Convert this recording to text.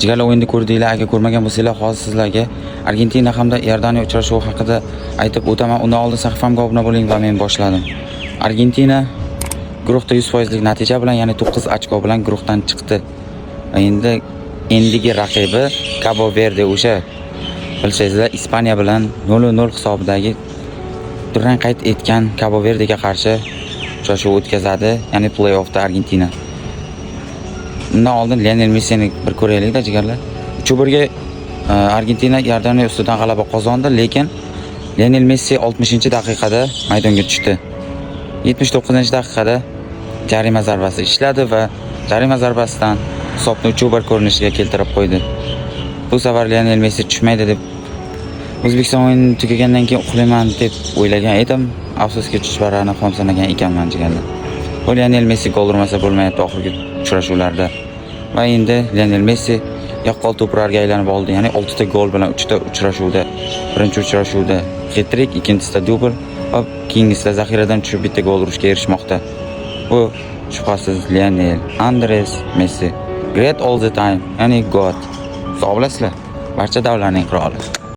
Jigarli o'yinni ko'rdinglar, agar ko'rmagan bo'lsanglar, hozir sizlarga Argentina hamda Iordaniya uchrashuvi haqida aytib o'taman. Undan oldin sahifamga obuna bo'ling va men boshladim. Argentina guruhda 100% lik natija bilan, ya'ni 9 ochko bilan guruhdan chiqdi. Endi endigi raqibi Cabo Verde, o'sha bilsangizlar Ispaniya bilan 0-0 hisobidagi durang qayd etgan Cabo Verdega qarshi uchrashuv o'tkazadi, ya'ni play-offda Argentina. Undan oldin Lionel Messini bir ko'raylik-da jigarlar. 3-1 ga Argentina Iordaniya ustidan g'alaba qozondi, lekin Lionel Messi 60-daqiqada maydonga tushdi. 79-daqiqada jarima zarbasi ishladi va jarima zarbasidan hisobni 3-1 ko'rinishiga keltirib qo'ydi. Bu safar Lionel Messi tushmaydi deb O'zbekiston o'yini tugagandan keyin uxlayman deb o'ylagan edim. Afsuski tushbarani xom sanagan ekanman jigarlar. Bu Lionel Messi gol urmasa bo'lmayapti oxirgi uchrashuvlarda. Va endi Lionel Messi yaqqol to'plarga aylanib oldi. Ya'ni 6 ta gol bilan 3 ta uchrashuvda, birinchi uchrashuvda hat-trick, ikkinchisida dubl va keyingisida zaxiradan tushib bitta gol urishga erishmoqda. Bu shubhasiz Lionel Andres Messi. Great all the time, ya'ni God. Sog' bilasizlar, barcha davrlarning qiroli.